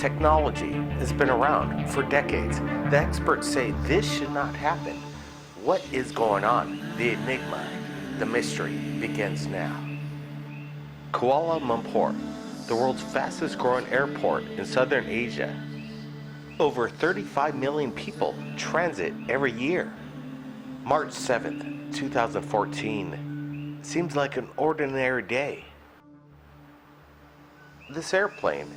Technology has been around for decades. The experts say this should not happen. What is going on? The enigma, the mystery begins now. Kuala Lumpur, the world's fastest growing airport in southern Asia. Over 35 million people transit every year. March 7th, 2014. Seems like an ordinary day. This airplane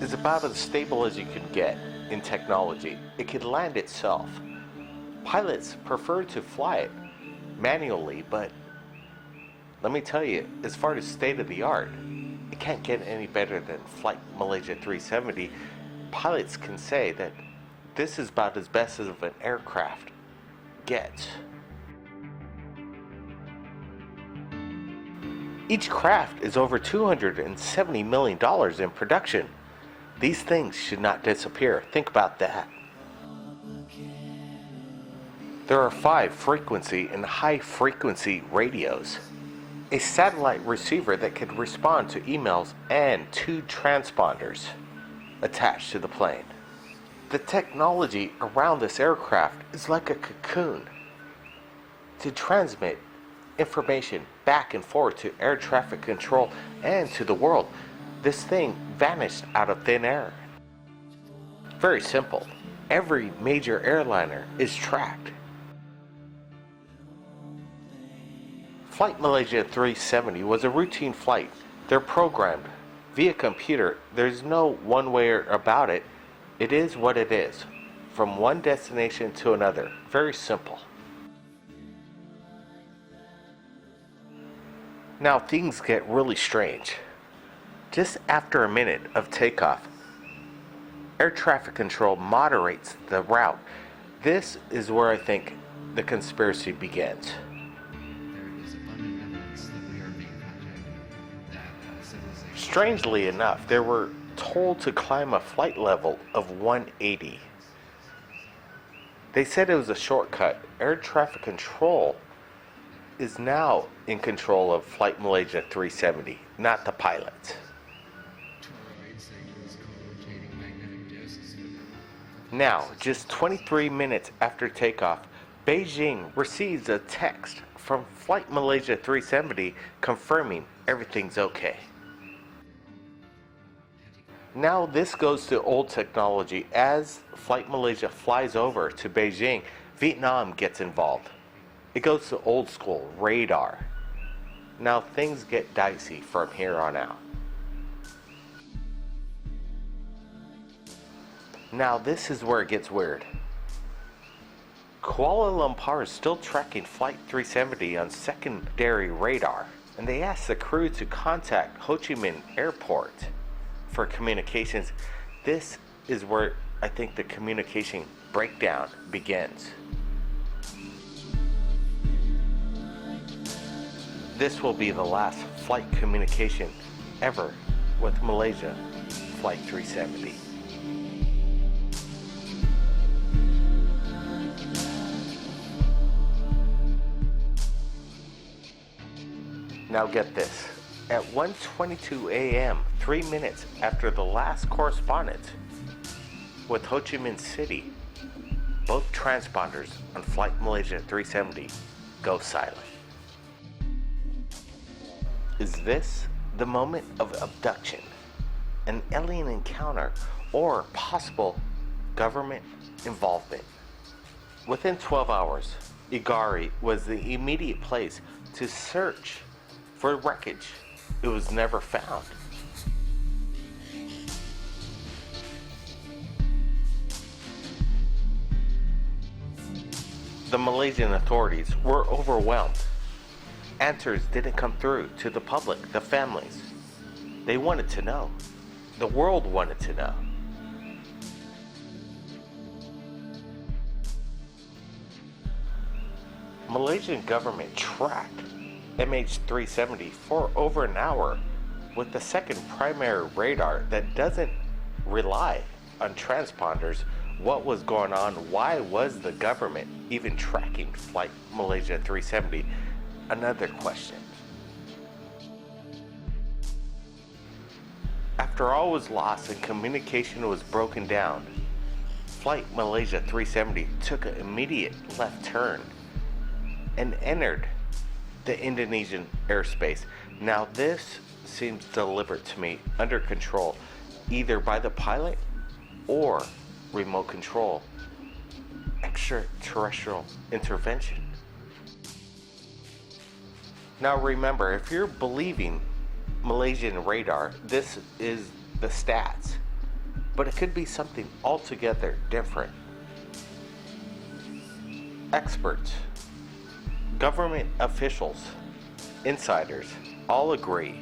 is about as stable as you can get in technology. It can land itself. Pilots prefer to fly it manually, but let me tell you, as far as state of the art, it can't get any better than Flight Malaysia 370. Pilots can say that this is about as best as an aircraft gets. Each craft is over $270 million in production. These things should not disappear. Think about that. There are 5 frequency and high frequency radios, a satellite receiver that can respond to emails, and 2 transponders attached to the plane. The technology around this aircraft is like a cocoon to transmit information back and forth to air traffic control and to the world. This thing vanished out of thin air. Very simple. Every major airliner is tracked. Flight Malaysia 370 was a routine flight. They're programmed via computer. There's no one way about it. It is what it is. From one destination to another. Very simple. Now things get really strange. Just after a minute of takeoff, air traffic control moderates the route. This is where I think the conspiracy begins. Strangely enough, they were told to climb a flight level of 180. They said it was a shortcut. Air traffic control is now in control of Flight Malaysia 370, not the pilots. Now, just 23 minutes after takeoff, Beijing receives a text from Flight Malaysia 370 confirming everything's okay. Now this goes to old technology. As Flight Malaysia flies over to Beijing, Vietnam gets involved. It goes to old school radar. Now things get dicey from here on out. Now this is where it gets weird. Kuala Lumpur is still tracking Flight 370 on secondary radar, and they asked the crew to contact Ho Chi Minh Airport for communications. This is where I think the communication breakdown begins. This will be the last flight communication ever with Malaysia Flight 370. Now get this. At 1:22 a.m., 3 minutes after the last correspondence with Ho Chi Minh City, both transponders on Flight Malaysia 370 go silent. Is this the moment of abduction, an alien encounter, or possible government involvement? Within 12 hours, Igari was the immediate place to search for wreckage. It was never found. The Malaysian authorities were overwhelmed. Answers didn't come through to the public, the families. They wanted to know. The world wanted to know. Malaysian government tracked MH370 for over an hour with the second primary radar that doesn't rely on transponders. What was going on? Why was the government even tracking Flight Malaysia 370? Another question. After all was lost and communication was broken down, Flight Malaysia 370 took an immediate left turn and entered the Indonesian airspace. Now this seems deliberate to me, under control, either by the pilot or remote control, extraterrestrial intervention. Now remember, if you're believing Malaysian radar, this is the stats, but it could be something altogether different. Experts, government officials, insiders all agree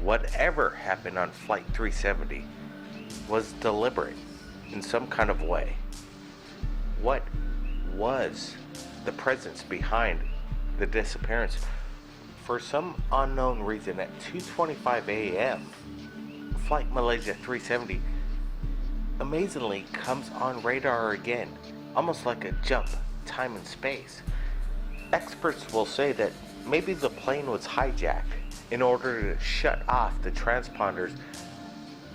whatever happened on Flight 370 was deliberate in some kind of way. What was the presence behind the disappearance? For some unknown reason, at 2:25 a.m., Flight Malaysia 370 amazingly comes on radar again, almost like a jump, time and space. Experts will say that maybe the plane was hijacked in order to shut off the transponders.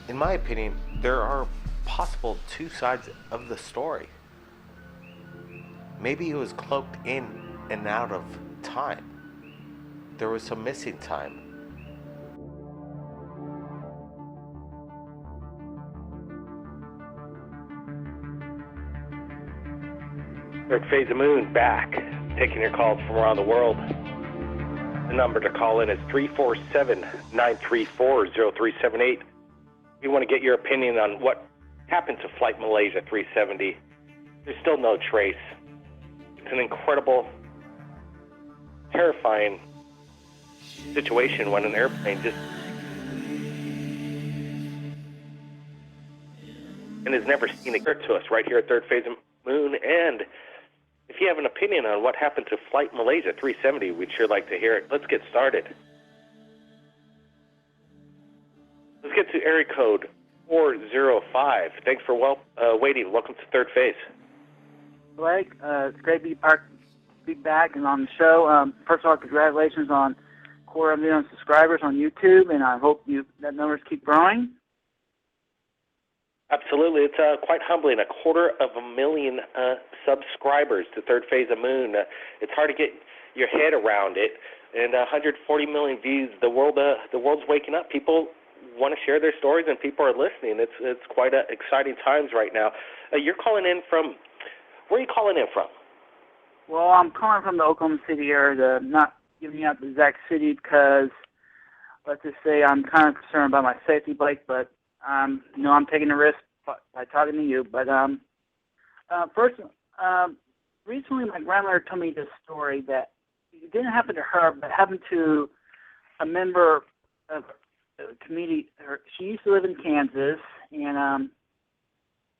In my opinion, there are possible two sides of the story. Maybe it was cloaked in and out of time. There was some missing time. Third Phase of Moon back, taking your calls from around the world. The number to call in is 347-934-0378. We want to get your opinion on what happened to Flight Malaysia 370. There's still no trace. It's an incredible, terrifying situation when an airplane just and has never seen it to us right here at Third Phase of Moon. And if you have an opinion on what happened to Flight Malaysia 370, we'd sure like to hear it. Let's get started. Let's get to area code 405. Thanks for waiting. Welcome to Third Phase. Blake, it's great to be back and on the show. First of all, congratulations on 250,000 subscribers on YouTube, and I hope that numbers keep growing. Absolutely. It's quite humbling, 250,000 subscribers to Third Phase of Moon. It's hard to get your head around it, and 140 million views. The world's waking up. People want to share their stories, and people are listening. It's quite exciting times right now. You're calling in from, where are you calling in from? Well, I'm calling from the Oklahoma City area, not giving out the exact city because, let's just say, I'm kind of concerned about my safety, Blake, but I'm taking a risk by talking to you. But first, recently my grandmother told me this story that it didn't happen to her, but happened to a member of a community. She used to live in Kansas, in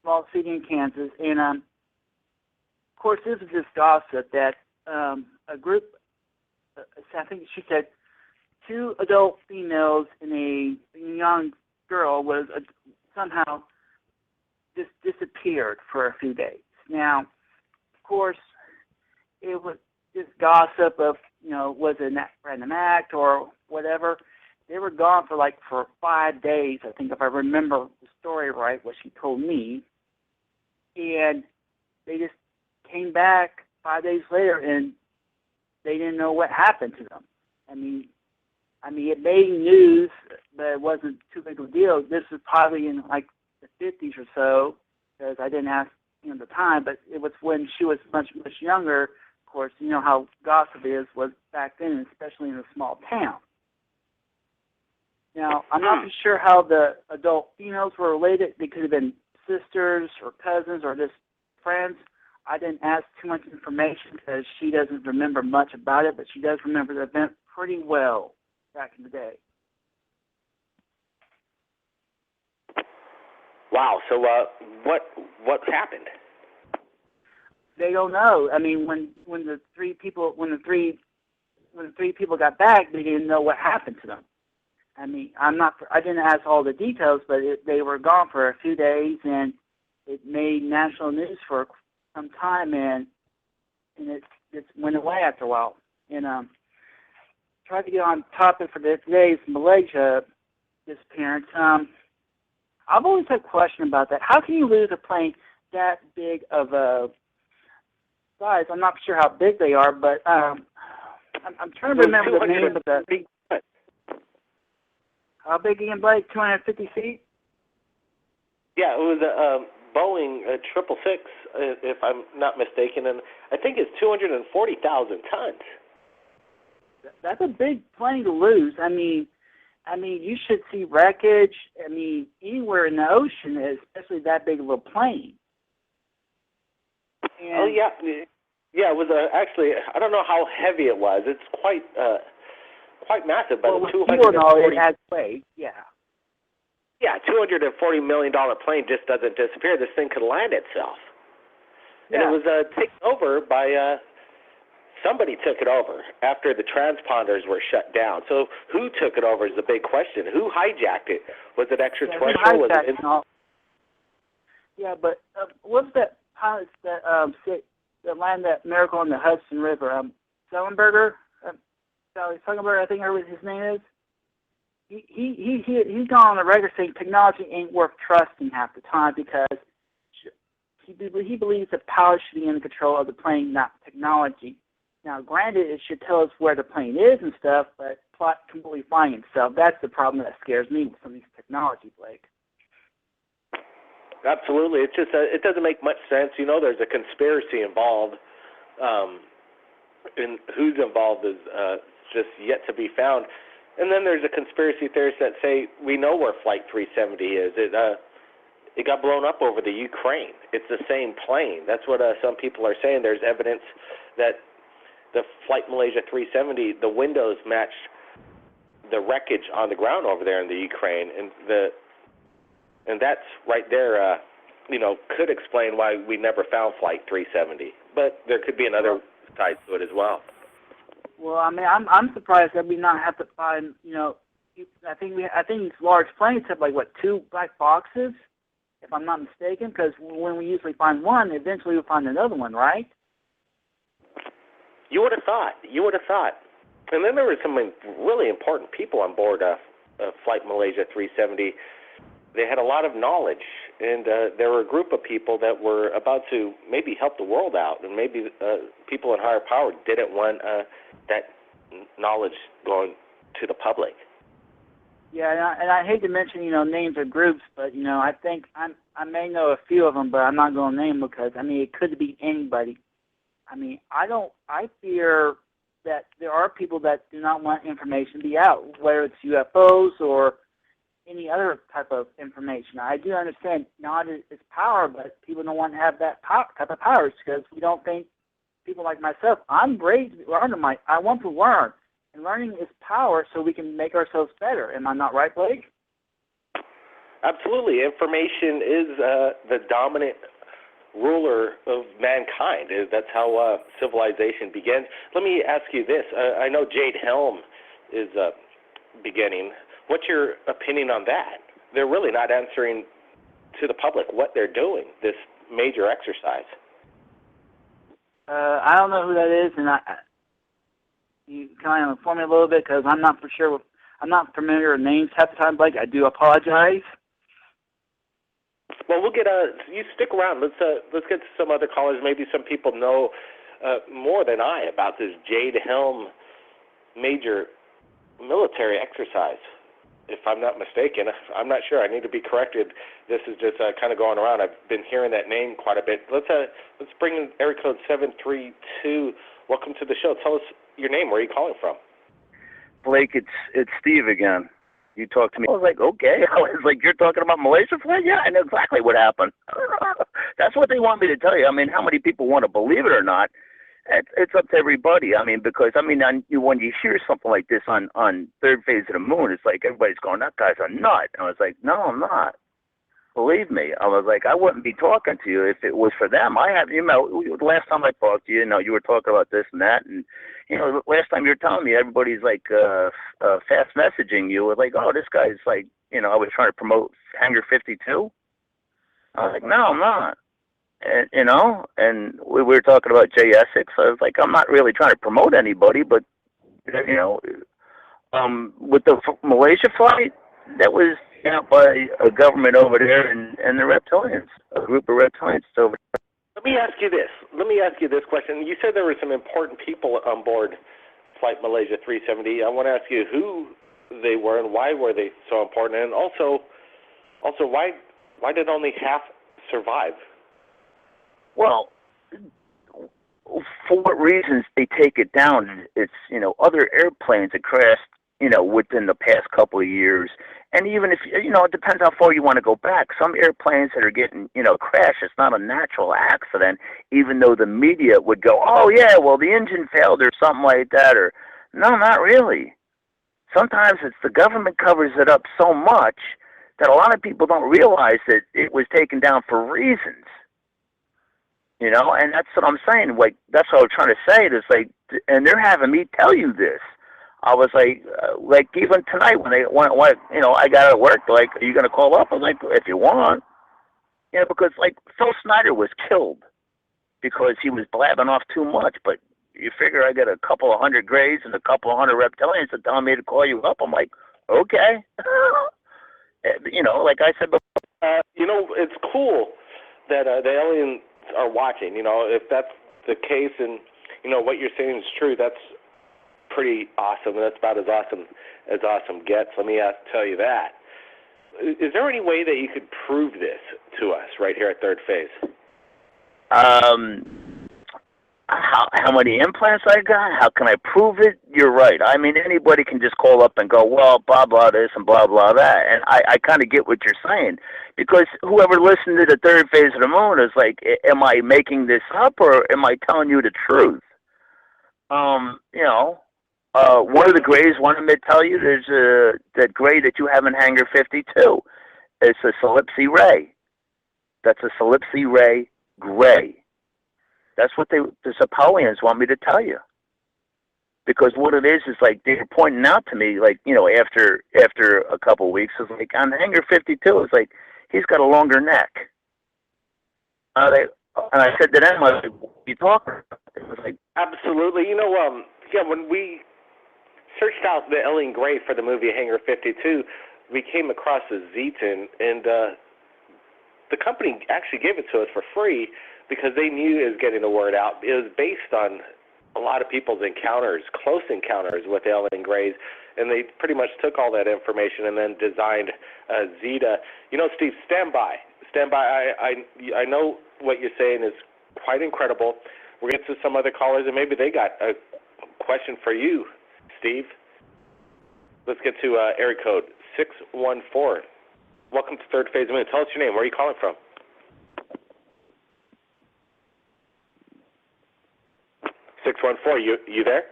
small city in Kansas, and of course this was just gossip that a group, I think she said, 2 adult females and a young girl was somehow just disappeared for a few days. Now, of course, it was just gossip of, was it a random act or whatever. They were gone for 5 days, I think, if I remember the story right, what she told me. And they just came back 5 days later, and they didn't know what happened to them. I mean, it made news, but it wasn't too big of a deal. This was probably in the 50s or so, because I didn't ask the time, but it was when she was much, much younger. Of course, you know how gossip was back then, especially in a small town. Now, I'm not too sure how the adult females were related. They could have been sisters or cousins or just friends. I didn't ask too much information because she doesn't remember much about it, but she does remember the event pretty well back in the day. Wow. So what happened? They don't know. I mean, when the three people got back, they didn't know what happened to them. I mean, I didn't ask all the details, but they were gone for a few days, and it made national news for some time, and it just went away after a while. And tried to get on topic for today's Malaysia disappearance. I've always had a question about that. How can you lose a plane that big of a size? I'm not sure how big they are, but I'm trying to remember the name of the. How big again, Blake? 250 feet? Yeah, it was a Boeing 766, if I'm not mistaken, and I think it's 240,000 tons. That's a big plane to lose. I mean, you should see wreckage. I mean, anywhere in the ocean, especially that big of a plane. And oh yeah, yeah. It was actually, I don't know how heavy it was. It's quite massive, but well, it has weight. Yeah. Yeah, $240 million plane just doesn't disappear. This thing could land itself. Yeah. And it was taken over by somebody took it over after the transponders were shut down. So who took it over is the big question. Who hijacked it? Was it extraterrestrial? Yeah, but what's that pilot that landed that miracle on the Hudson River? Sullenberger? Sally Sullenberger, I think his name is. He's gone on the record saying technology ain't worth trusting half the time because he believes that power should be in the control of the plane, not technology. Now, granted, it should tell us where the plane is and stuff, but plot completely flying itself. That's the problem that scares me with some of these technology, Blake. Absolutely. It's just it doesn't make much sense. You know, there's a conspiracy involved, and who's involved is just yet to be found. And then there's a conspiracy theorists that say we know where Flight 370 is. It got blown up over the Ukraine. It's the same plane. That's what some people are saying. There's evidence that the Flight Malaysia 370, the windows matched the wreckage on the ground over there in the Ukraine, and that's right there. Could explain why we never found Flight 370. But there could be another side to it as well. Well, I mean, I'm surprised that we not have to find. I think these large planes have like 2 black boxes, if I'm not mistaken. Because when we usually find one, eventually we'll find another one, right? You would have thought. And then there were some really important people on board Flight Malaysia 370. They had a lot of knowledge, and there were a group of people that were about to maybe help the world out, and maybe people in higher power didn't want that knowledge going to the public. Yeah, and I hate to mention, names of groups, but, I think I may know a few of them, but I'm not going to name them because, it could be anybody. I fear that there are people that do not want information to be out, whether it's UFOs or any other type of information. I do understand knowledge is power, but people don't want to have that type of powers because we don't think, people like myself, I'm raised to learn. I want to learn, and learning is power so we can make ourselves better. Am I not right, Blake? Absolutely. Information is the dominant ruler of mankind. That's how civilization begins. Let me ask you this. I know Jade Helm is beginning. What's your opinion on that? They're really not answering to the public what they're doing, this major exercise. I don't know who that is, and you kind of inform me a little bit because I'm not for sure. I'm not familiar with names half the time, Blake. I do apologize. Well, we'll get you stick around. Let's get to some other callers. Maybe some people know more than I about this Jade Helm major military exercise. If I'm not mistaken, I'm not sure. I need to be corrected. This is just kind of going around. I've been hearing that name quite a bit. Let's bring in area code 732. Welcome to the show. Tell us your name. Where are you calling from? Blake, it's Steve again. You talked to me. I was like, okay. I was like, you're talking about Malaysia flight? Yeah, I know exactly what happened. That's what they want me to tell you. How many people want to believe it or not? It's up to everybody. Because when you hear something like this on third phase of the moon, it's like everybody's going, that guy's a nut. And I was like, no, I'm not. Believe me. I was like, I wouldn't be talking to you if it was for them. The last time I talked to you, you were talking about this and that, and the last time you were telling me everybody's like fast messaging you, like, oh, this guy's like, I was trying to promote Hangar 52. I was like, no, I'm not. And we were talking about Jay Essex. I was like, I'm not really trying to promote anybody, but with the Malaysia flight, that was out by a government over there and the reptilians, a group of reptilians over there. Let me ask you this. Let me ask you this question. You said there were some important people on board Flight Malaysia 370. I want to ask you who they were and why were they so important, and also why did only half survive? Well, for what reasons they take it down? It's, other airplanes that crashed, within the past couple of years. And even if, it depends how far you want to go back. Some airplanes that are getting, crashed, it's not a natural accident, even though the media would go, oh, yeah, well, the engine failed or something like that. Or, no, not really. Sometimes it's the government covers it up so much that a lot of people don't realize that it was taken down for reasons. And that's what I'm saying. Like, that's what I was trying to say. It's like, and they're having me tell you this. I was like even tonight when I got out of work, they're like, are you going to call up? I was like, if you want. Because, like, Phil Snyder was killed because he was blabbing off too much. But you figure I got a couple of hundred grays and a couple of hundred reptilians that telling me to call you up. I'm like, okay. Like I said before. It's cool that the aliens are watching. If that's the case and, what you're saying is true, that's pretty awesome. That's about as awesome gets. Let me tell you that. Is there any way that you could prove this to us right here at Third Phase? How many implants I got? How can I prove it? You're right. I mean, anybody can just call up and go, well, blah, blah, this and blah, blah, that. And I kind of get what you're saying. Because whoever listened to the Third Phase of the Moon is like, am I making this up or am I telling you the truth? One of the grays wanted me to tell you there's that gray that you have in Hangar 52. It's a Calypsi ray. That's a Calypsi ray gray. That's what the Sapolians want me to tell you. Because what it is like they're pointing out to me, like, after a couple of weeks, it's like on Hangar 52, it's like he's got a longer neck. And I said to them, what are you talking about? It was like, absolutely. When we searched out the alien gray for the movie Hangar 52, we came across a Zeton, and the company actually gave it to us for free because they knew it was getting the word out. It was based on a lot of people's encounters, close encounters with alien grays, and they pretty much took all that information and then designed Zeta. Steve, stand by. Stand by. I know what you're saying is quite incredible. We'll get to some other callers, and maybe they got a question for you, Steve. Let's get to area code 614. Welcome to Third Phase Moon. Tell us your name. Where are you calling from? 614. You there?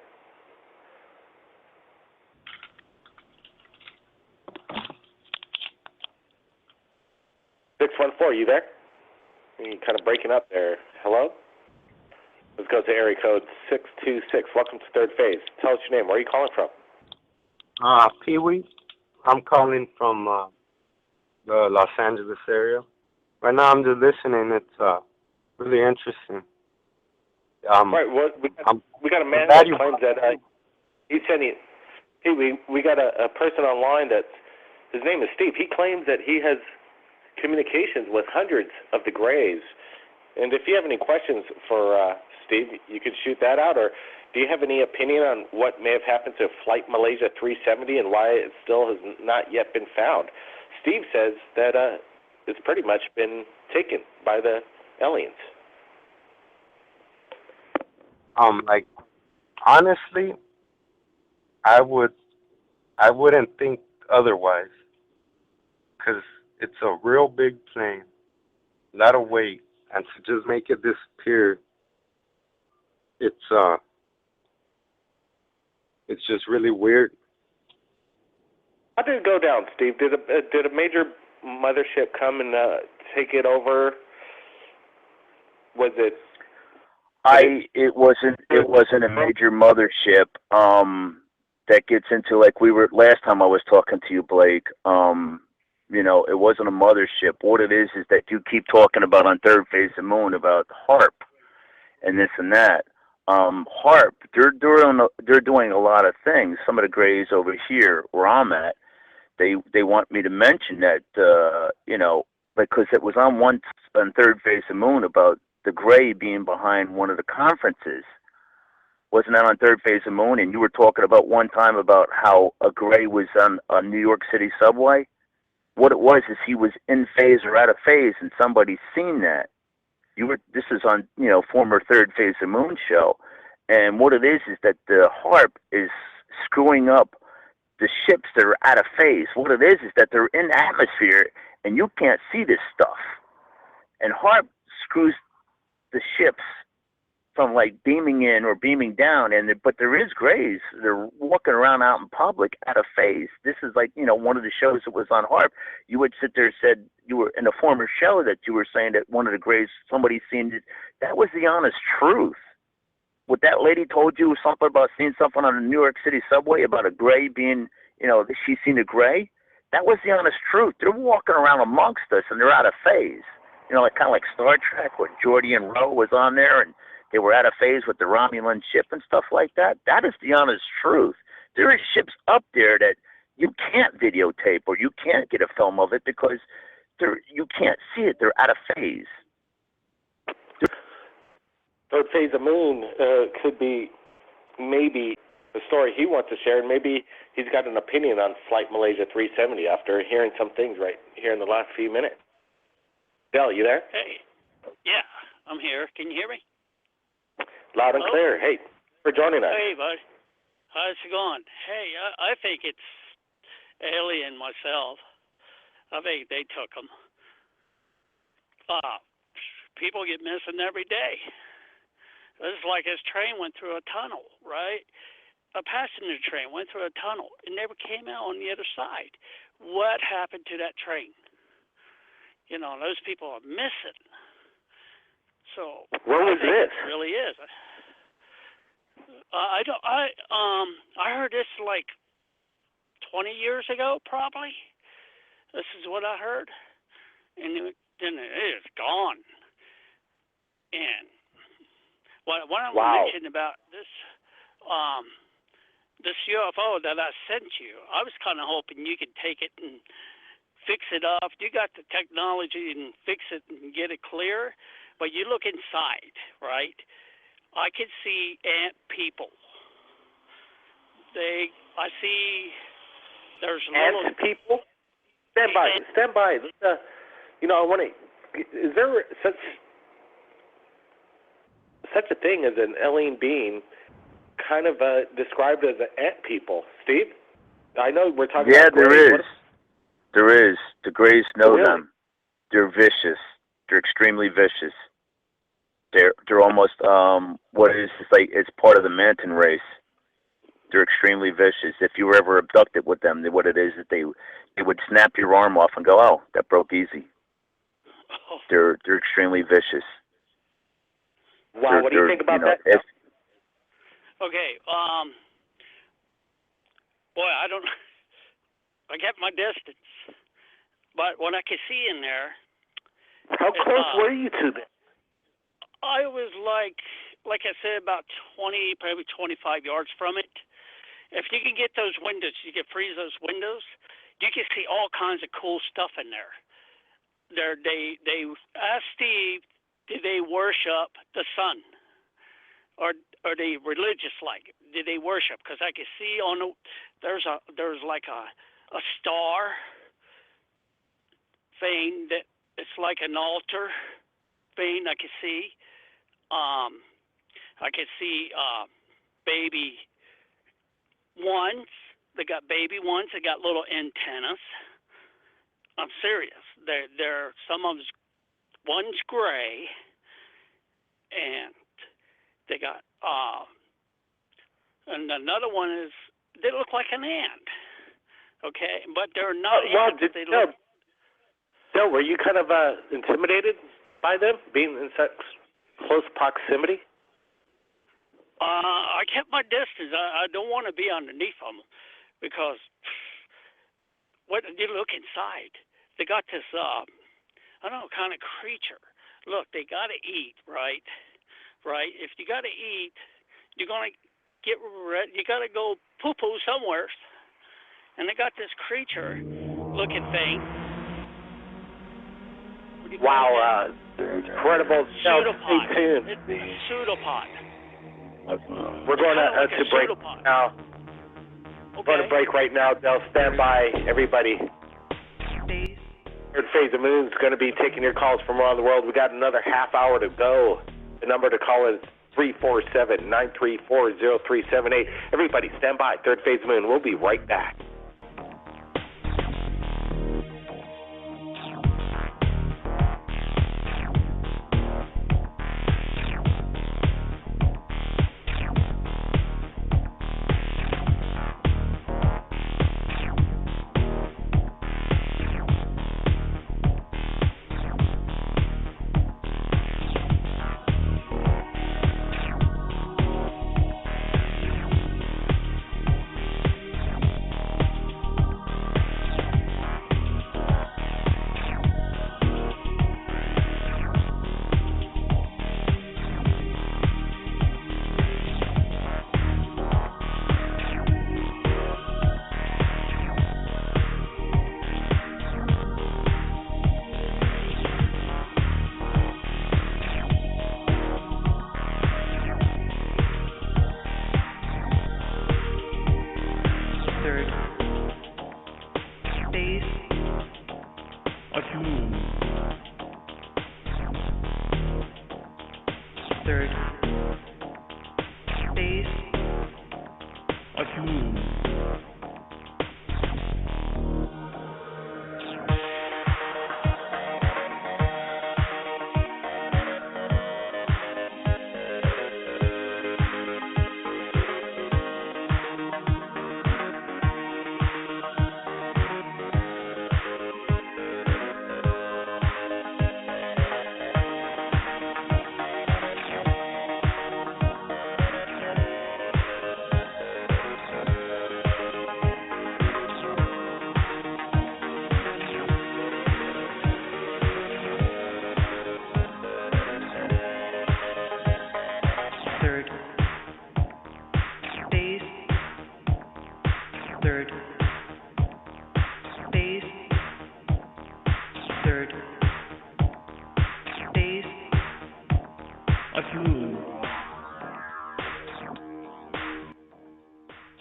You there? You're kind of breaking up there. Hello? Let's go to area code 626. Welcome to Third Phase. Tell us your name. Where are you calling from? Pee-wee. I'm calling from the Los Angeles area. Right now I'm just listening. It's really interesting. Right. Well, we got a man that claims that he's sending. We got a person online that his name is Steve. He claims that he has communications with hundreds of the Greys. And if you have any questions for Steve, you could shoot that out. Or do you have any opinion on what may have happened to Flight Malaysia 370 and why it still has not yet been found? Steve says that it's pretty much been taken by the aliens. Honestly, I wouldn't think otherwise, because it's a real big plane, a lot of weight, and to just make it disappear, it's just really weird. How did it go down, Steve? Did a major mothership come and take it over? Was it? It wasn't a major mothership. That gets into, like, we were last time I was talking to you, Blake. It wasn't a mothership. What it is that you keep talking about on Third Phase of the Moon about HARP and this and that. HARP, they're doing a lot of things. Some of the Greys over here where I'm at, they want me to mention that, because it was on Third Phase of Moon about the gray being behind one of the conferences. Wasn't that on Third Phase of Moon? And you were talking about one time about how a gray was on a New York City subway. What it was is he was in phase or out of phase, and somebody's seen that. This is on, former Third Phase of Moon show. And what it is that the HAARP is screwing up the ships that are out of phase. What it is that they're in the atmosphere, and you can't see this stuff. And HAARP screws the ships from like beaming in or beaming down, but there is grays. They're walking around out in public out of phase. This is like, one of the shows that was on HAARP. You would sit there and said, you were in a former show that you were saying that one of the grays, somebody seen it. That was the honest truth. What that lady told you was something about seeing something on the New York City subway about a gray being, she seen a gray. That was the honest truth. They're walking around amongst us and they're out of phase. Like kind of like Star Trek where Geordi and Roe was on there and they were out of phase with the Romulan ship and stuff like that. That is the honest truth. There are ships up there that you can't videotape or you can't get a film of it because you can't see it. They're out of phase. Third Phase of Moon could be maybe the story he wants to share, and maybe he's got an opinion on Flight Malaysia 370 after hearing some things right here in the last few minutes. Del, you there? Hey. Yeah, I'm here. Can you hear me? Loud and clear. Hey, for joining us. Hey, bud. How's it going? Hey, I think it's alien myself. I think they took them. People get missing every day. It's like this train went through a tunnel, right? A passenger train went through a tunnel and never came out on the other side. What happened to that train? Those people are missing. So where was this? It really is. I heard this like 20 years ago, probably. This is what I heard, and then it is gone. And what I mentioned about this this UFO that I sent you, I was kind of hoping you could take it and fix it up. You got the technology and fix it and get it clear, but you look inside, right? I can see ant people. I see there's little ant people. Stand by. I want to. Is there such a thing as an alien being, kind of described as an ant people? Steve, I know we're talking. Yeah, about there is. There is. The Greys know them. They're vicious. They're extremely vicious. They're almost it's part of the Manton race. They're extremely vicious. If you were ever abducted with them, what it is that they would snap your arm off and go, "Oh, that broke easy." They're extremely vicious. Wow, what do you think about that? Okay, boy, I kept my distance, but what I could see in there. How close were you to them? I was like I said, about 20, probably 25 yards from it. If you can get those windows, you can freeze those windows. You can see all kinds of cool stuff in there. They asked Steve, did they worship the sun, or are they religious like? Did they worship? Because I could see there's like a star thing that it's like an altar thing. I could see. I could see baby ones. They got baby ones. They got little antennas. I'm serious. They're some of them's one's gray, and they got and another one is they look like an ant. Okay, but they're not ants. Bill, were you kind of intimidated by them being in such close proximity? I kept my distance. I don't want to be underneath them because when you look inside, they got this, kind of creature. Look, they got to eat, right? Right? If you got to eat, you're going to get ready. You got to go poo-poo somewhere. and they got this creature-looking thing. What do you call Wow, incredible. Pseudopod. Stay tuned. It's a pseudopod. We're going Like to a break pseudopod. now. We're going to break right now. They'll stand by, everybody. Third Phase of Moon is going to be taking your calls from around the world. We got another half hour to go. The number to call is 347-934-0378. Everybody stand by. Third Phase of Moon. We'll be right back.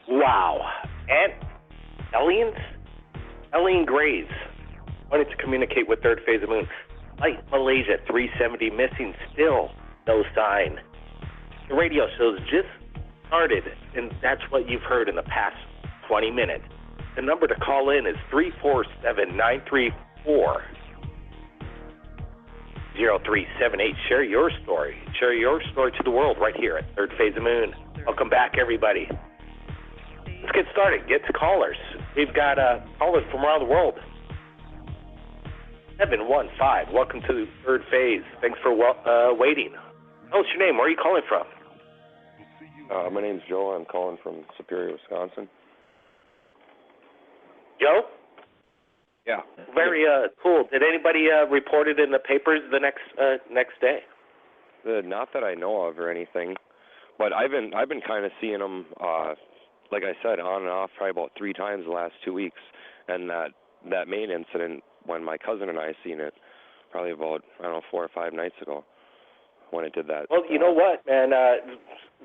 Wow. And Alien Grays wanted to communicate with Third Phase of Moon. Flight Malaysia 370 missing, still no sign. The radio show's just started, and that's what you've heard in the past 20 minutes. The number to call in is 347-934-0378. Share your story. Share your story to the world right here at Third Phase of Moon. Welcome back, everybody. Let's get started. Get to callers. We've got callers from around the world. 715. Welcome to Third Phase. Thanks for waiting. What's your name? Where are you calling from? My name's Joe. I'm calling from Superior, Wisconsin. Joe? Yeah. Very cool. Did anybody report it in the papers the next day? Not that I know of or anything, but I've been kind of seeing them, like I said, on and off probably about 3 times the last 2 weeks, and that main incident when my cousin and I seen it probably about 4 or 5 nights ago when it did that. Well, you know what, man?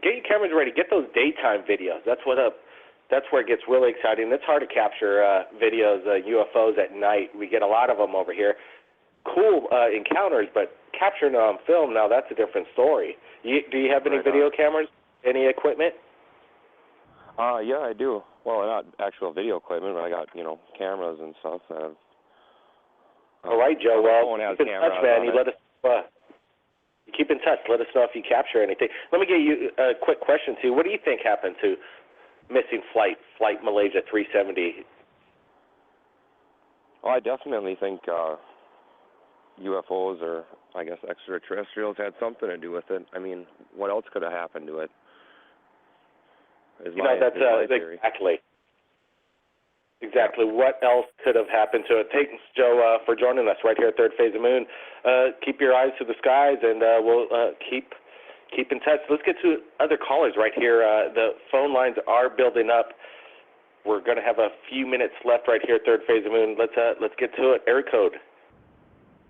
Get your cameras ready. Get those daytime videos. That's where it gets really exciting. It's hard to capture videos, UFOs at night. We get a lot of them over here. Cool encounters, but capturing on film, now that's a different story. Do you have any video cameras? Any equipment? Yeah, I do. Well, not actual video equipment, but I got, cameras and stuff. All right, Joe. Well, keep in touch, man. You keep in touch. Let us know if you capture anything. Let me get you a quick question, too. What do you think happened to missing Flight Malaysia 370? Well, I definitely think UFOs or, I guess, extraterrestrials had something to do with it. I mean, what else could have happened to it? That's exactly. What else could have happened to it? Thanks, Joe, for joining us right here at Third Phase of Moon. Keep your eyes to the skies, and we'll keep in touch. Let's get to other callers right here. The phone lines are building up. We're going to have a few minutes left right here, third phase of moon. Let's get to it. Area code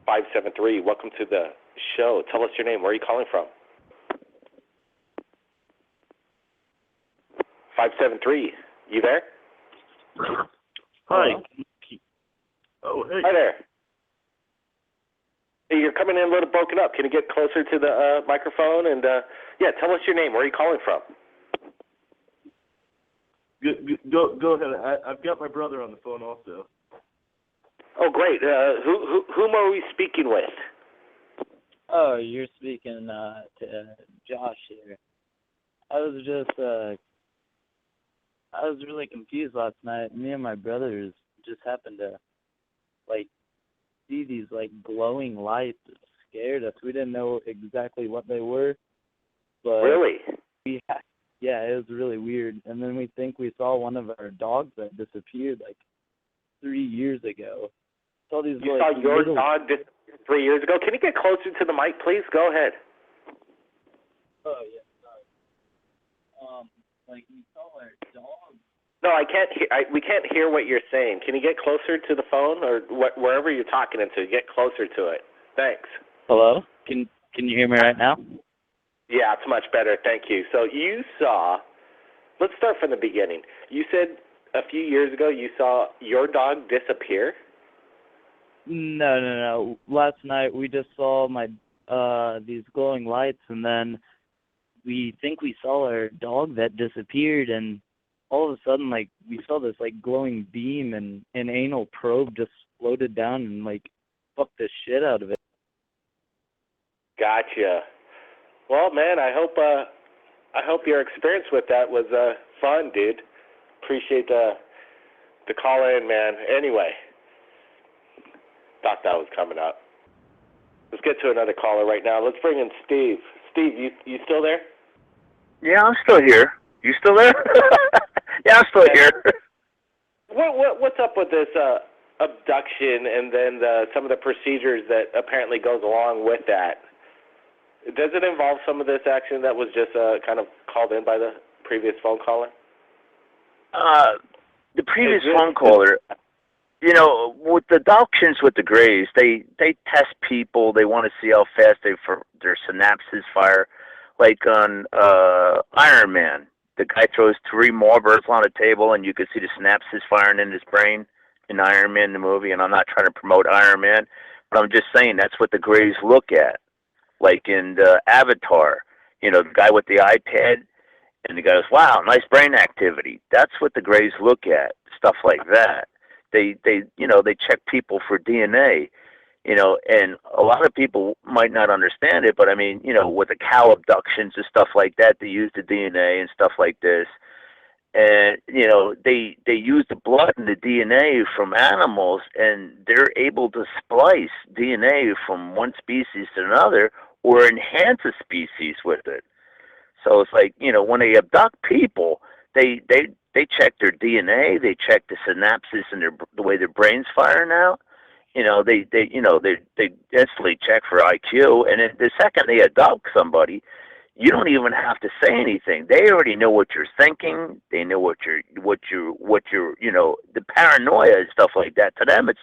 573. Welcome to the show. Tell us your name. Where are you calling from? 573. You there? Hi. Oh, hey. Hi there. Hey, you're coming in a little broken up. Can you get closer to the microphone? And, tell us your name. Where are you calling from? Go ahead. I've got my brother on the phone also. Oh, great. Whom are we speaking with? Oh, you're speaking to Josh here. I was really confused last night. Me and my brothers just happened to see these glowing lights. It scared us. We didn't know exactly what they were, but Really? yeah, it was really weird. And then we think we saw one of our dogs that disappeared 3 years ago. Saw these you saw your dog disappear 3 years ago? Can you get closer to the mic, please? Go ahead. Oh yeah, sorry. We saw our dog. No, I can't hear. We can't hear what you're saying. Can you get closer to the phone or wherever you're talking into? Get closer to it. Thanks. Hello? Can you hear me right now? Yeah, it's much better. Thank you. So you saw. Let's start from the beginning. You said a few years ago you saw your dog disappear. No. Last night we just saw these glowing lights, and then we think we saw our dog that disappeared, and all of a sudden, we saw this, glowing beam, and an anal probe just floated down and, fucked the shit out of it. Gotcha. Well, man, I hope your experience with that was fun, dude. Appreciate the call in, man. Anyway, thought that was coming up. Let's get to another caller right now. Let's bring in Steve. Steve, you still there? Yeah, I'm still here. You still there? Yeah, I'm still here. What's up with this abduction and then some of the procedures that apparently goes along with that? Does it involve some of this action that was just kind of called in by the previous phone caller? The previous phone caller, with the abductions with the Greys, they test people. They want to see how fast their synapses fire. Like on Iron Man, the guy throws 3 Marlboros on a table, and you can see the synapses firing in his brain in Iron Man, the movie. And I'm not trying to promote Iron Man, but I'm just saying that's what the Greys look at. Like in Avatar, the guy with the iPad, and the guy goes, "Wow, nice brain activity." That's what the Greys look at, stuff like that. They check people for DNA, and a lot of people might not understand it, but I mean, with the cow abductions and stuff like that, they use the DNA and stuff like this. And, they use the blood and the DNA from animals, and they're able to splice DNA from one species to another or enhance a species with it. So it's like, when they abduct people, they check their DNA, they check the synapses and the way their brains fire now. They instantly check for IQ, and then the second they abduct somebody, you don't even have to say anything. They already know what you're thinking. They know what you're, the paranoia and stuff like that. To them, it's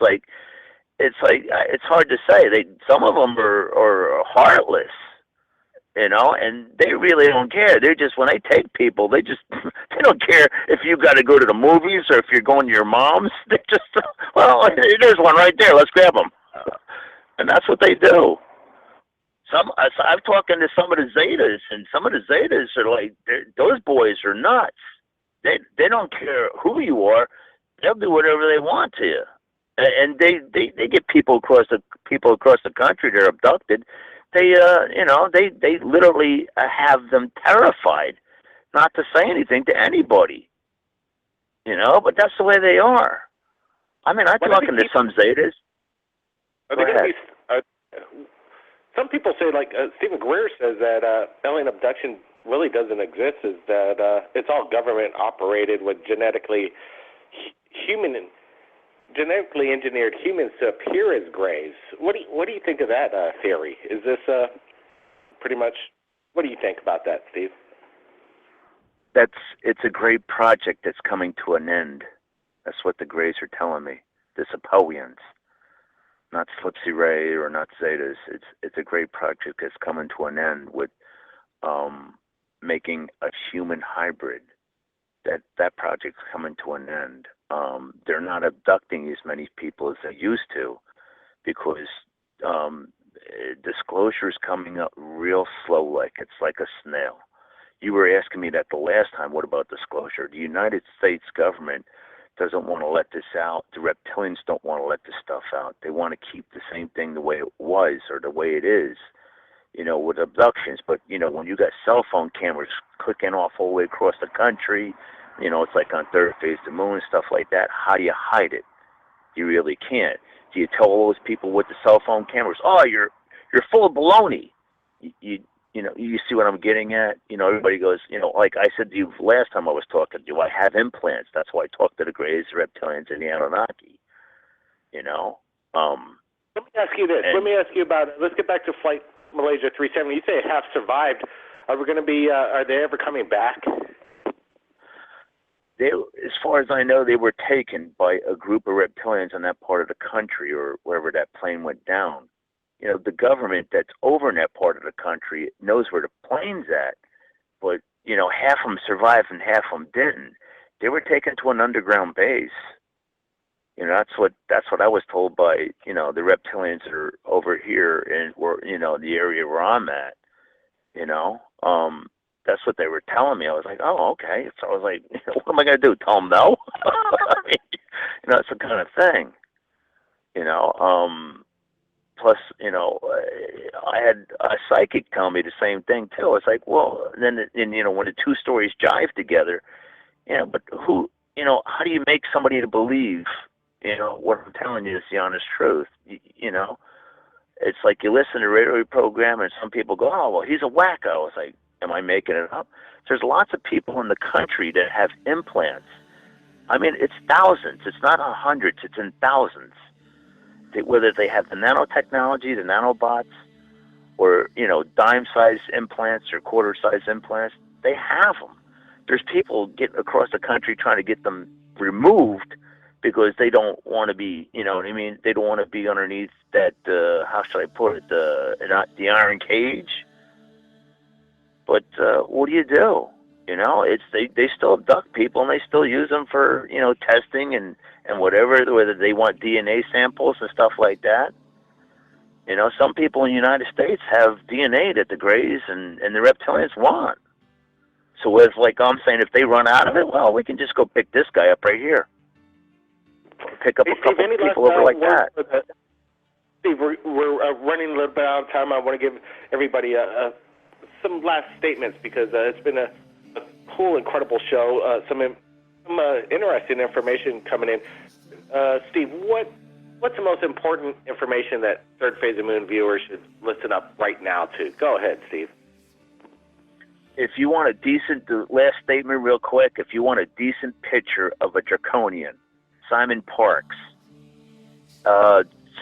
hard to say. Some of them are heartless, and they really don't care. They're just, when they take people, they don't care if you got to go to the movies or if you're going to your mom's. They just, well, there's one right there. Let's grab them, and that's what they do. I've talking to some of the Zetas, and some of the Zetas are like, those boys are nuts. They don't care who you are. They'll do whatever they want to you, and they get people across the country that are abducted. They literally have them terrified not to say anything to anybody. But that's the way they are. I mean, I'm talking to some Zetas. Go ahead. Some people say, Stephen Greer says that alien abduction really doesn't exist, is that it's all government operated with genetically engineered humans to appear as Greys. What do you think of that theory? Is this pretty much, what do you think about that, Steve? it's a great project that's coming to an end. That's what the Greys are telling me. The Sapoians, not Slipsy Ray or not Zetas. It's a great project that's coming to an end with making a human hybrid. That project's coming to an end. They're not abducting as many people as they used to because disclosure is coming up real slow, like it's like a snail. You were asking me that the last time. What about disclosure? The United States government doesn't want to let this out. The reptilians don't want to let this stuff out. They want to keep the same thing the way it was or the way it is, with abductions. But, when you got cell phone cameras clicking off all the way across the country, it's like on Third Phase of the Moon and stuff like that. How do you hide it? You really can't. Do you tell all those people with the cell phone cameras, oh, you're full of baloney? You see what I'm getting at? Everybody goes, like I said to you last time I was talking to you, I have implants. That's why I talk to the Greys, the Reptilians, and the Anunnaki. Let me ask you this. Let me ask you about, let's get back to Flight Malaysia 370. You say half survived. Are they ever coming back? As far as I know, they were taken by a group of reptilians in that part of the country or wherever that plane went down. The government that's over in that part of the country knows where the plane's at, but, half of them survived and half of them didn't. They were taken to an underground base. That's what I was told by, the reptilians that are over here in, the area where I'm at, That's what they were telling me. I was like, oh, okay. So I was like, what am I going to do? Tell them no? I mean, it's the kind of thing, Plus, I had a psychic tell me the same thing too. It's like, well, then, when the two stories jive together, but who, how do you make somebody to believe, what I'm telling you is the honest truth? It's like you listen to a radio program and some people go, oh, well, he's a wacko. It's like, am I making it up? There's lots of people in the country that have implants. I mean, it's thousands. It's not hundreds. It's in thousands. Whether they have the nanotechnology, the nanobots, or, dime-sized implants or quarter-sized implants, they have them. There's people getting across the country trying to get them removed because they don't want to be, They don't want to be underneath that, how should I put it, the iron cage. But what do you do? They still abduct people and they still use them for, testing and whatever, whether they want DNA samples and stuff like that. Some people in the United States have DNA that the Greys and the Reptilians want. So it's like I'm saying, if they run out of it, well, we can just go pick this guy up right here. Pick up a couple people over like that. Steve, we're running a little bit out of time. I want to give everybody some last statements because it's been a cool, incredible show. Some interesting information coming in. Steve, what's the most important information that Third Phase of Moon viewers should listen up right now to? Go ahead, Steve. If you want a decent, the last statement real quick, if you want a decent picture of a draconian, Simon Parks.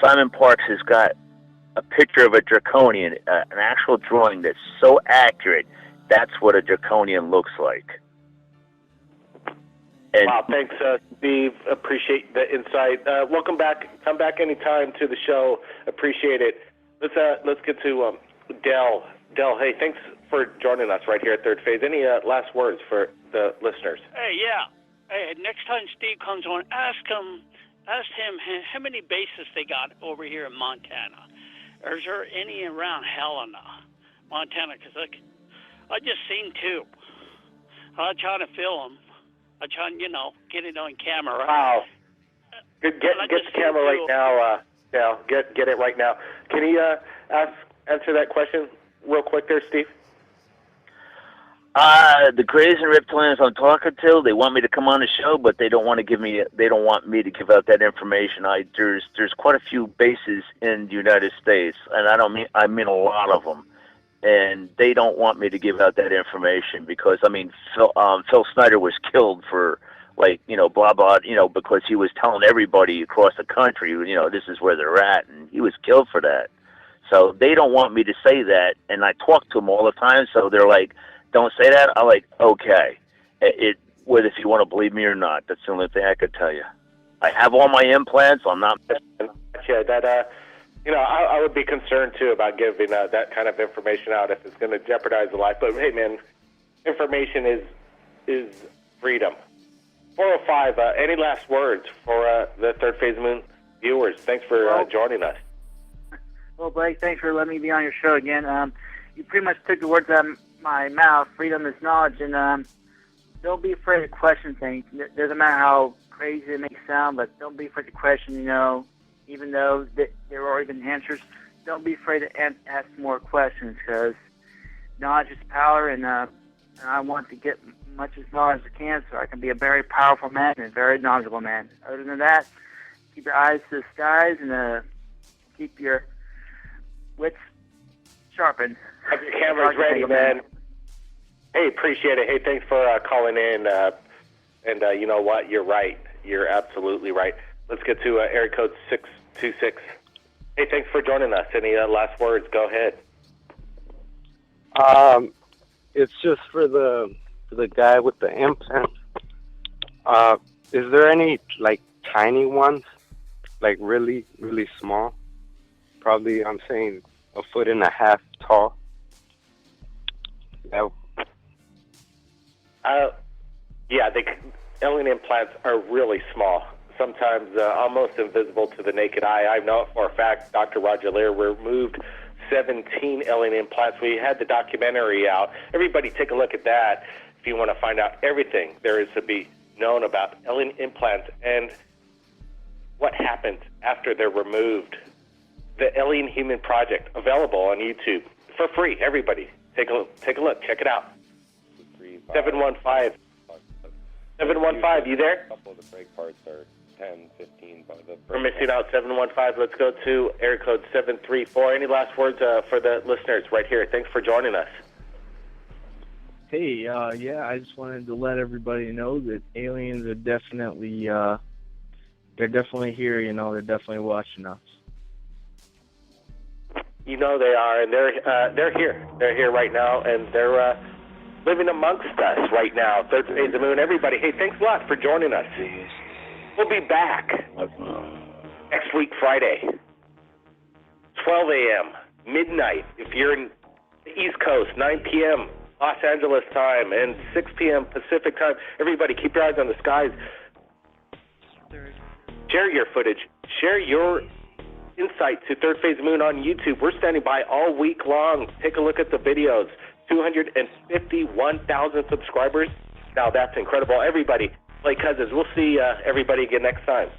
Simon Parks has got a picture of a draconian, an actual drawing that's so accurate, that's what a draconian looks like. And wow, thanks, Steve. Appreciate the insight. Welcome back. Come back anytime to the show. Appreciate it. Let's get to Del. Del, hey, thanks for joining us right here at Third Phase. Any last words for the listeners? Hey, yeah. Hey, next time Steve comes on, ask him how many bases they got over here in Montana. Or is there any around Helena, Montana? Because I just seen two. I'm trying to film them. I'm trying, get it on camera. Wow. Get the camera right now, Dale. Get it right now. Can you answer that question real quick there, Steve? The Greys and Reptilians I'm talking to, they want me to come on the show, but they don't want me to give out that information. There's quite a few bases in the United States, and I mean a lot of them. And they don't want me to give out that information because, Phil Snyder was killed for, blah, blah, because he was telling everybody across the country, this is where they're at, and he was killed for that. So they don't want me to say that, and I talk to them all the time, so they're like, don't say that. I'm like, okay. Whether if you want to believe me or not, that's the only thing I could tell you. I have all my implants. I'm not. Yeah, that I would be concerned too about giving that kind of information out if it's going to jeopardize the life. But hey, man, information is freedom. 405. Any last words for the Third Phase Moon viewers? Thanks for joining us. Well, Blake, thanks for letting me be on your show again. You pretty much took the words out of my mouth. Freedom is knowledge, and don't be afraid to question things. It doesn't matter how crazy it may sound, but don't be afraid to question, even though there are even answers. Don't be afraid to ask more questions, because knowledge is power, and I want to get much as knowledge as I can so I can be a very powerful man and a very knowledgeable man. Other than that, keep your eyes to the skies and keep your wits sharpened. Have your cameras ready, man. Hey, appreciate it. Hey, thanks for calling in. And you know what? You're right. You're absolutely right. Let's get to area code 626. Hey, thanks for joining us. Any last words? Go ahead. It's just for the guy with the implant. Is there any like tiny ones, like really, really small? Probably, I'm saying 1.5 feet tall. Yeah, the alien implants are really small. Sometimes almost invisible to the naked eye. I know it for a fact. Dr. Roger Lear removed 17 alien implants. We had the documentary out. Everybody take a look at that if you want to find out everything there is to be known about alien implants and what happens after they're removed. The Alien Human Project, available on YouTube for free. Everybody, take a look. Check it out. 715. 715, you there? A couple of the brake parts are 10, 15. We're missing out 715. Let's go to area code 734. Any last words for the listeners right here? Thanks for joining us. Hey, I just wanted to let everybody know that aliens are definitely, they're definitely here. They're definitely watching us. You know they are, and they're here. They're here right now, and they're living amongst us right now. Third Phase of the Moon. Everybody, hey, thanks a lot for joining us. We'll be back next week, Friday, 12 a.m., midnight. If you're in the East Coast, 9 p.m. Los Angeles time, and 6 p.m. Pacific time. Everybody, keep your eyes on the skies. Share your footage. Share your insight to Third Phase Moon on YouTube. We're standing by all week long. Take a look at the videos. 251,000 subscribers. Now that's incredible. Everybody, play cousins. We'll see everybody again next time.